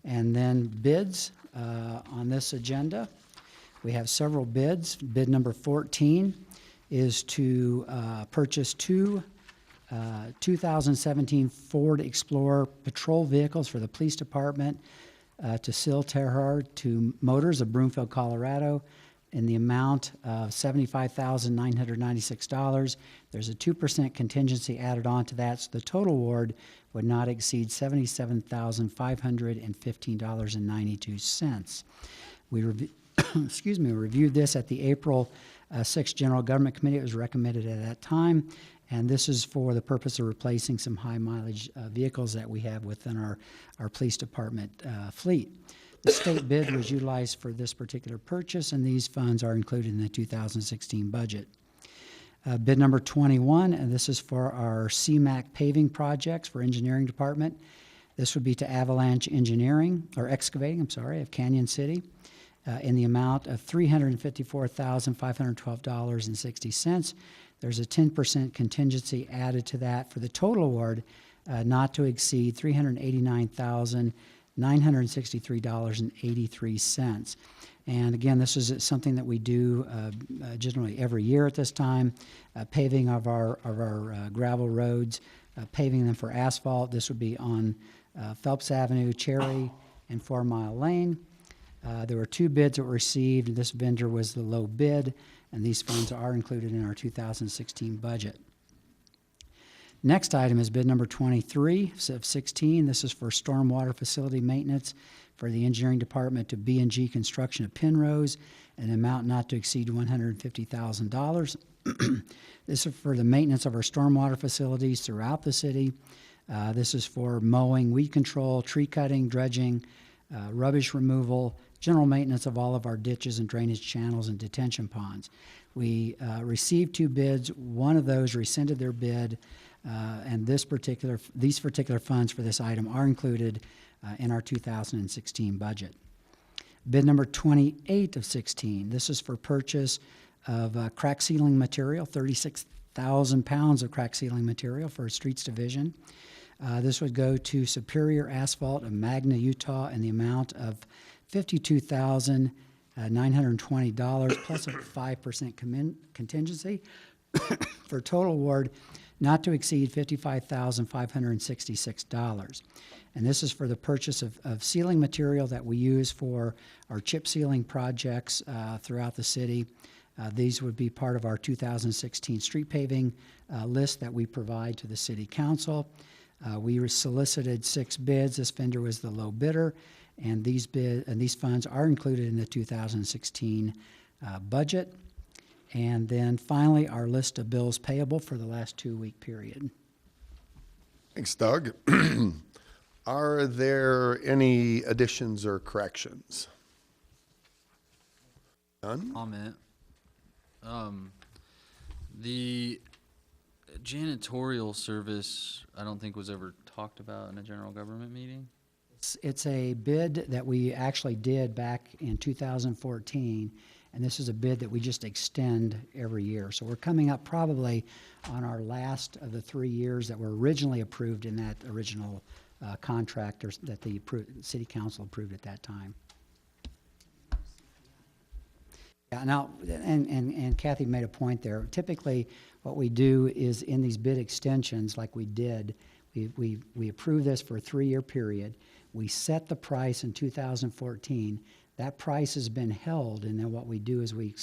And then bids on this agenda. We have several bids. Bid number 14 is to purchase two 2017 Ford Explorer patrol vehicles for the police department to Sil Terhar to Motors of Broomfield, Colorado, in the amount of $75,996. There's a 2% contingency added on to that, so the total award would not exceed $77,515.92. We reviewed this at the April 6th General Government Committee. It was recommended at that time, and this is for the purpose of replacing some high mileage vehicles that we have within our police department fleet. The state bid was utilized for this particular purchase, and these funds are included in the 2016 budget. Bid number 21, and this is for our CMAC paving projects for engineering department. This would be to Avalanche Engineering, or Excavating, of Canyon City, in the amount of $354,512.60. There's a 10% contingency added to that for the total award not to exceed $389,963.83. And again, this is something that we do generally every year at this time, paving of our gravel roads, paving them for asphalt. This would be on Phelps Avenue, Cherry, and 4 Mile Lane. There were 2 bids that were received, and this vendor was the low bid, and these funds are included in our 2016 budget. Next item is bid number 23 of 16. This is for stormwater facility maintenance for the engineering department to B&G Construction of Penrose, an amount not to exceed $150,000. This is for the maintenance of our stormwater facilities throughout the city. This is for mowing, weed control, tree cutting, dredging, rubbish removal, general maintenance of all of our ditches and drainage channels and detention ponds. We received 2 bids. One of those rescinded their bid, and these particular funds for this item are included in our 2016 budget. Bid number 28 of 16. This is for purchase of crack sealing material, 36,000 pounds of crack sealing material for a streets division. This would go to Superior Asphalt of Magna, Utah, in the amount of $52,920 plus a 5% contingency for a total award not to exceed $55,566. And this is for the purchase of sealing material that we use for our chip sealing projects throughout the city. These would be part of our 2016 street paving list that we provide to the City Council. We solicited 6 bids. This vendor was the low bidder, and these funds are included in the 2016 budget. And then finally, our list of bills payable for the last 2-week period. Thanks, Doug. Are there any additions or corrections? None? Comment. The janitorial service, I don't think was ever talked about in a general government meeting. It's a bid that we actually did back in 2014, and this is a bid that we just extend every year. So we're coming up probably on our last of the 3 years that were originally approved in that original contract that the City Council approved at that time. Yeah, now, and Kathy made a point there. Typically, what we do is in these bid extensions, like we did, we approve this for a 3-year period. We set the price in 2014. That price has been held, and then what we do is we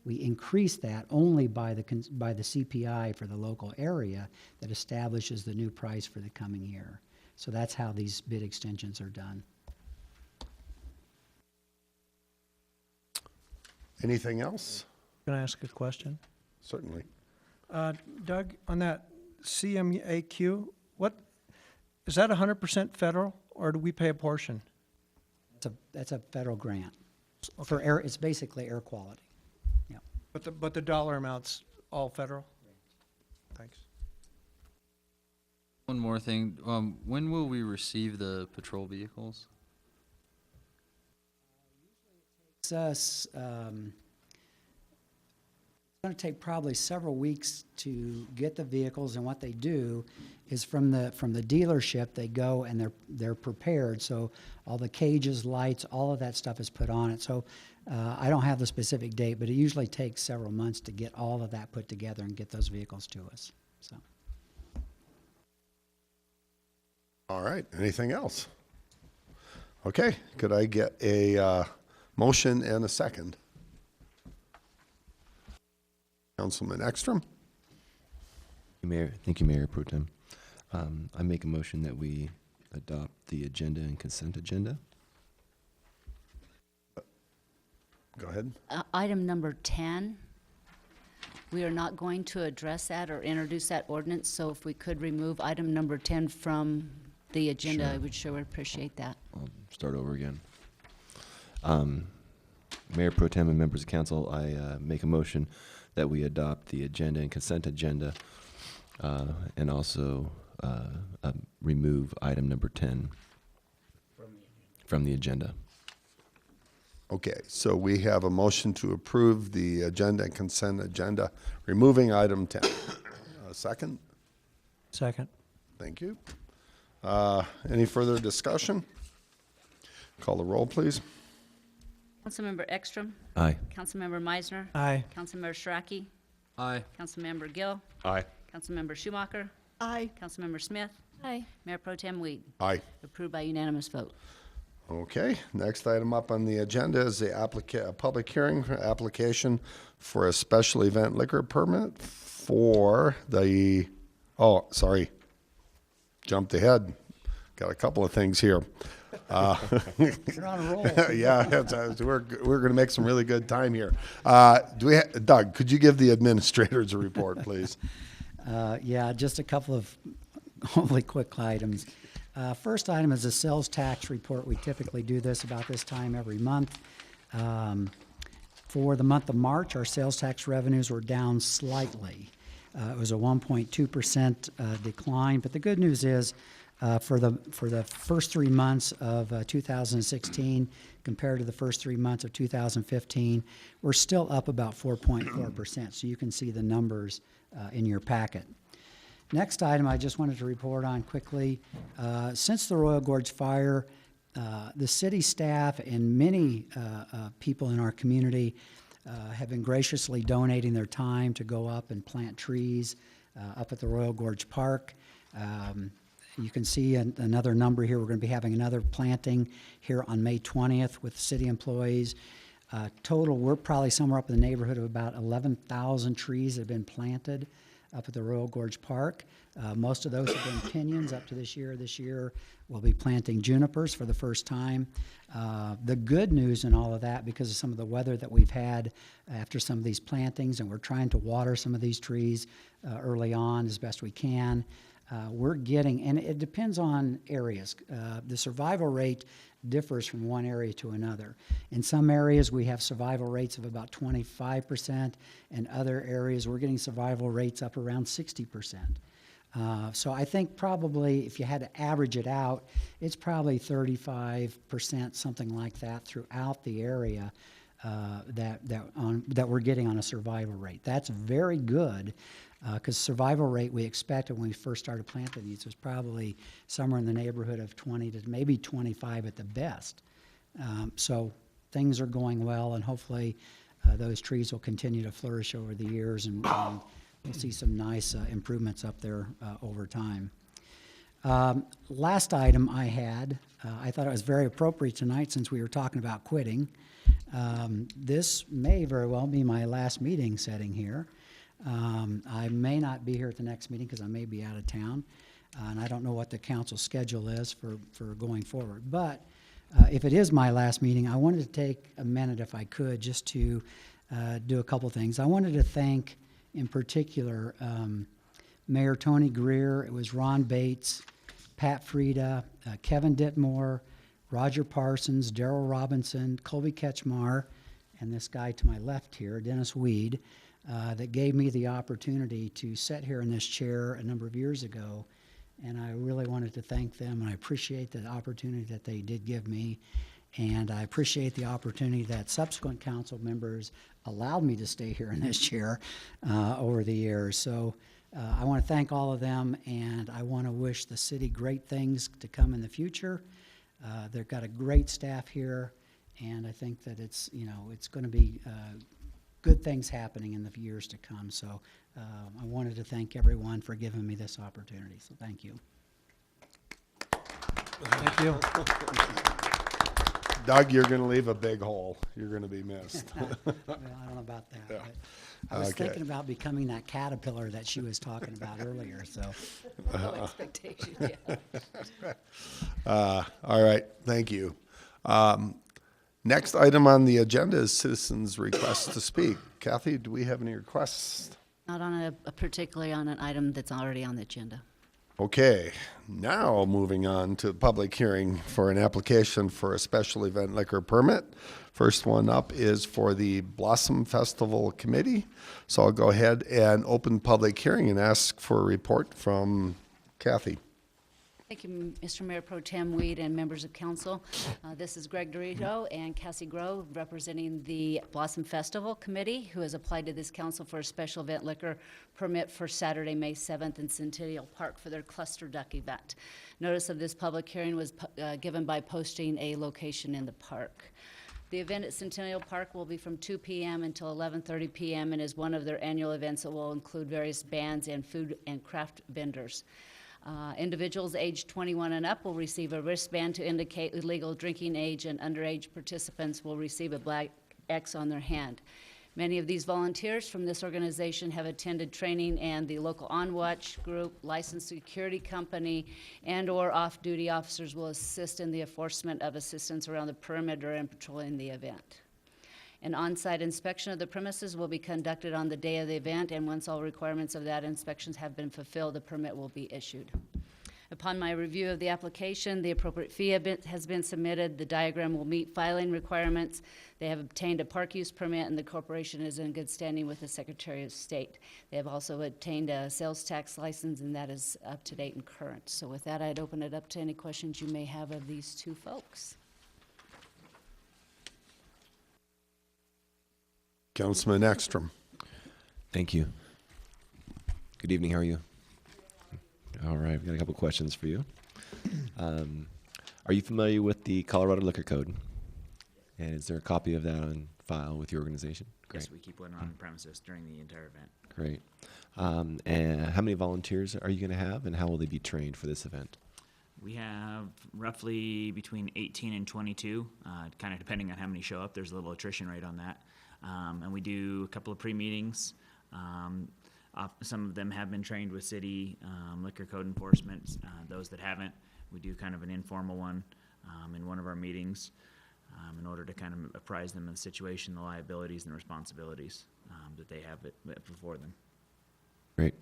increase that only by the CPI for the local area that establishes the new price for the coming year. So that's how these bid extensions are done. Anything else? Can I ask a question? Certainly. Doug, on that CMAQ, is that 100% federal, or do we pay a portion? That's a federal grant for air. It's basically air quality. But the dollar amount's all federal? Thanks. One more thing, when will we receive the patrol vehicles? It's us, it's going to take probably several weeks to get the vehicles, and what they do is from the dealership, they go and they're prepared. So all the cages, lights, all of that stuff is put on it. So I don't have the specific date, but it usually takes several months to get all of that put together and get those vehicles to us. So. All right, anything else? Okay, could I get a motion and a second? Councilman Ekstrom? Thank you, Mayor Pro Tem. I make a motion that we adopt the agenda and consent agenda. Go ahead. Item number 10, we are not going to address that or introduce that ordinance, so if we could remove item number 10 from the agenda, I would sure appreciate that. I'll start over again. Mayor Pro Tem and members of council, I make a motion that we adopt the agenda and consent agenda, and also remove item number 10 from the agenda. Okay, so we have a motion to approve the agenda and consent agenda, removing item 10. Second? Second. Thank you. Any further discussion? Call the roll, please. Councilmember Ekstrom? Aye. Councilmember Meisner? Aye. Councilmember Shraki? Aye. Councilmember Gill? Aye. Councilmember Schumacher? Aye. Councilmember Smith? Aye. Mayor Pro Tem Weed? Aye. Approved by unanimous vote. Okay, next item up on the agenda is the public hearing for application for a special event liquor permit for the, oh, sorry, jumped ahead. Got a couple of things here. You're on a roll. Yeah, we're going to make some really good time here. Doug, could you give the administrators a report, please? Yeah, just a couple of hopefully quick items. First item is a sales tax report. We typically do this about this time every month. For the month of March, our sales tax revenues were down slightly. It was a 1.2% decline, but the good news is for the first 3 months of 2016 compared to the first 3 months of 2015, we're still up about 4.4%. So you can see the numbers in your packet. Next item I just wanted to report on quickly. Since the Royal Gorge fire, the city staff and many people in our community have been graciously donating their time to go up and plant trees up at the Royal Gorge Park. You can see another number here. We're going to be having another planting here on May 20th with city employees. Total, we're probably somewhere up in the neighborhood of about 11,000 trees that have been planted up at the Royal Gorge Park. Most of those have been piñons up to this year. This year we'll be planting junipers for the first time. The good news in all of that, because of some of the weather that we've had after some of these plantings, and we're trying to water some of these trees early on as best we can, we're getting, and it depends on areas. The survival rate differs from one area to another. In some areas, we have survival rates of about 25%. In other areas, we're getting survival rates up around 60%. So I think probably if you had to average it out, it's probably 35%, something like that, throughout the area that we're getting on a survival rate. That's very good. Because survival rate we expected when we first started planting these was probably somewhere in the neighborhood of 20 to maybe 25 at the best. So things are going well, and hopefully those trees will continue to flourish over the years, and we'll see some nice improvements up there over time. Last item I had, I thought it was very appropriate tonight since we were talking about quitting. This may very well be my last meeting sitting here. I may not be here at the next meeting because I may be out of town, and I don't know what the council schedule is for going forward. But if it is my last meeting, I wanted to take a minute, if I could, just to do a couple things. I wanted to thank, in particular, Mayor Tony Greer. It was Ron Bates, Pat Frieda, Kevin Ditmore, Roger Parsons, Darrell Robinson, Colby Ketchmar, and this guy to my left here, Dennis Weed, that gave me the opportunity to sit here in this chair a number of years ago. And I really wanted to thank them, and I appreciate the opportunity that they did give me. And I appreciate the opportunity that subsequent council members allowed me to stay here in this chair over the years. So I want to thank all of them, and I want to wish the city great things to come in the future. They've got a great staff here, and I think that it's going to be good things happening in the years to come. So I wanted to thank everyone for giving me this opportunity. So thank you. Thank you. Doug, you're going to leave a big hole. You're going to be missed. Well, I don't know about that. Yeah. But I was Okay. thinking about becoming that caterpillar that she was talking about earlier. So No expectation, yeah. All right, thank you. Next item on the agenda is citizens' requests to speak. Kathy, do we have any requests? Not on particularly on an item that's already on the agenda. Okay, now moving on to the public hearing for an application for a special event liquor permit. First one up is for the Blossom Festival Committee. So I'll go ahead and open public hearing and ask for a report from Kathy. Thank you, Mr. Mayor Pro Tem Weed and members of council. This is Greg Dorito and Cassie Grove representing the Blossom Festival Committee, who has applied to this council for a special event liquor permit for Saturday, May 7th in Centennial Park for their Cluster Duck event. Notice of this public hearing was given by posting a location in the park. The event at Centennial Park will be from 2 p.m. until 11:30 p.m. and is one of their annual events that will include various bands and food and craft vendors. Individuals aged 21 and up will receive a wristband to indicate legal drinking age, and underage participants will receive a black X on their hand. Many of these volunteers from this organization have attended training, and the local On-Watch group, licensed security company, and/or off-duty officers will assist in the enforcement of assistance around the perimeter and patrolling the event. An on-site inspection of the premises will be conducted on the day of the event, and once all requirements of that inspections have been fulfilled, the permit will be issued. Upon my review of the application, the appropriate fee has been submitted. The diagram will meet filing requirements. They have obtained a park use permit, and the corporation is in good standing with the Secretary of State. They have also obtained a sales tax license, and that is up to date and current. So with that, I'd open it up to any questions you may have of these two folks. Councilman Ekstrom. Thank you. Good evening. How are you? All right. We've got a couple questions for you. Are you familiar with the Colorado Liquor Code? And is there a copy of that on file with your organization? Great. Yes, we keep one on premises during the entire event. Great. And how many volunteers are you going to have, and how will they be trained for this event? We have roughly between 18 and 22, kind of depending on how many show up. There's a little attrition rate on that. And we do a couple of pre-meetings. Some of them have been trained with city liquor code enforcement. Those that haven't, we do kind of an informal one in one of our meetings in order to kind of apprise them of the situation, the liabilities, and the responsibilities that they have before them. Great.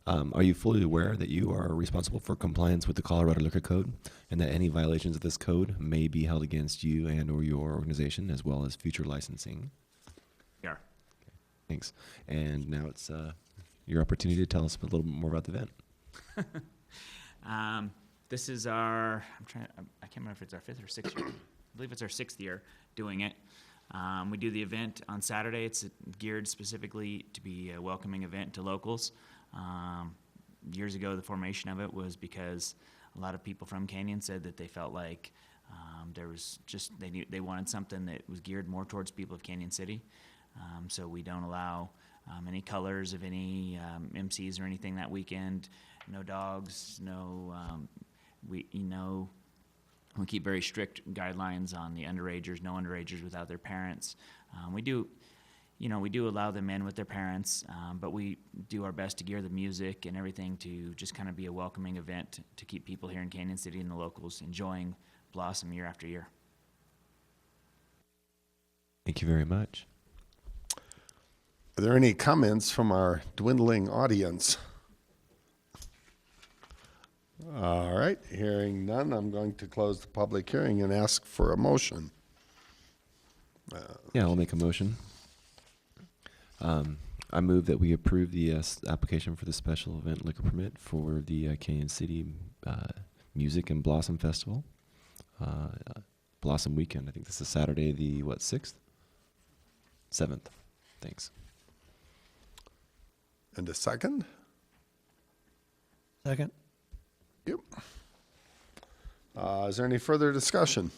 Are you fully aware that you are responsible for compliance with the Colorado Liquor Code, and that any violations of this code may be held against you and or your organization, as well as future licensing? We are. Thanks. And now it's your opportunity to tell us a little bit more about the event. This is our, I can't remember if it's our 5th or 6th year. I believe it's our 6th year doing it. We do the event on Saturday. It's geared specifically to be a welcoming event to locals. Years ago, the formation of it was because a lot of people from Canyon said that they felt like there was just, they wanted something that was geared more towards people of Canyon City. So we don't allow any colors of any MCs or anything that weekend. No dogs, no, we keep very strict guidelines on the underagers, no underagers without their parents. We do allow them in with their parents, but we do our best to gear the music and everything to just kind of be a welcoming event to keep people here in Canyon City and the locals enjoying Blossom year after year. Thank you very much. Are there any comments from our dwindling audience? All right, hearing none, I'm going to close the public hearing and ask for a motion. Yeah, I'll make a motion. I move that we approve the application for the special event liquor permit for the Canyon City Music and Blossom Festival. Blossom Weekend. I think this is Saturday, the 6th? 7th. Thanks. And a second? Second. Yep. Is there any further discussion?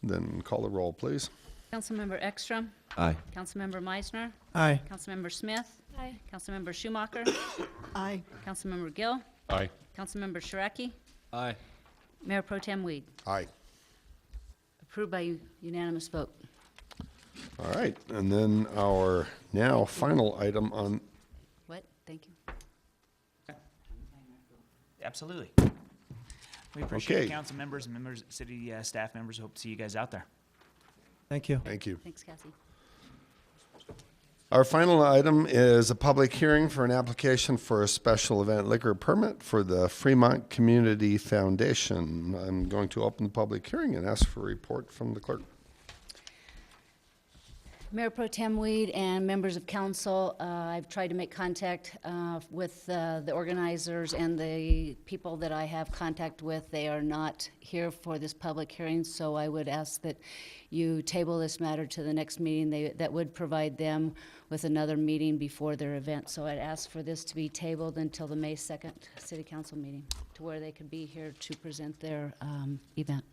Then call the roll, please. Councilmember Ekstrom. Aye. Councilmember Meisner. Aye. Councilmember Smith. Aye. Councilmember Schumacher. Aye. Councilmember Gill. Aye. Councilmember Sharaki. Aye. Mayor Pro Tem Weed. Aye. Approved by unanimous vote. All right, and then our now final item on, What? Thank you. Absolutely. We appreciate Okay. it, council members and members, city staff members. Hope to see you guys out there. Thank you. thank you. Thanks, Cassie. Our final item is a public hearing for an application for a special event liquor permit for the Fremont Community Foundation. I'm going to open the public hearing and ask for a report from the clerk. Mayor Pro Tem Weed and members of council, I've tried to make contact with the organizers and the people that I have contact with. They are not here for this public hearing, so I would ask that you table this matter to the next meeting. That would provide them with another meeting before their event. So I'd ask for this to be tabled until the May 2nd city council meeting, to where they could be here to present their event.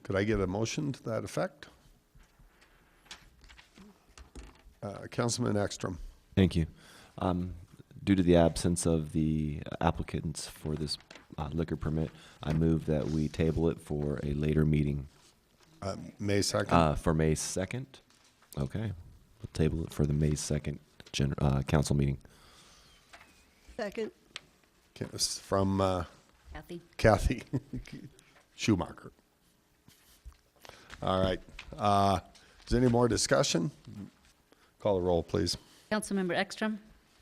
Could I get a motion to that effect? Councilman Ekstrom. Thank you. Due to the absence of the applicants for this liquor permit, I move that we table it for a later meeting. May 2nd? For May 2nd? Okay. We'll table it for the May 2nd council meeting. Second. Okay, this is from Kathy? Kathy Schumacher. All right. Is there any more discussion? Call the roll, please. Councilmember Ekstrom.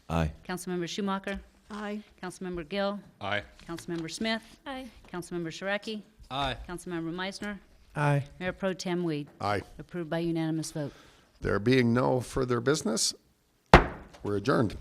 Aye. Councilmember Schumacher. Aye. Councilmember Gill. Aye. Councilmember Smith. Aye. Councilmember Sharaki. Aye. Councilmember Meisner. Aye. Mayor Pro Tem Weed. Aye. Approved by unanimous vote. There being no further business, we're adjourned.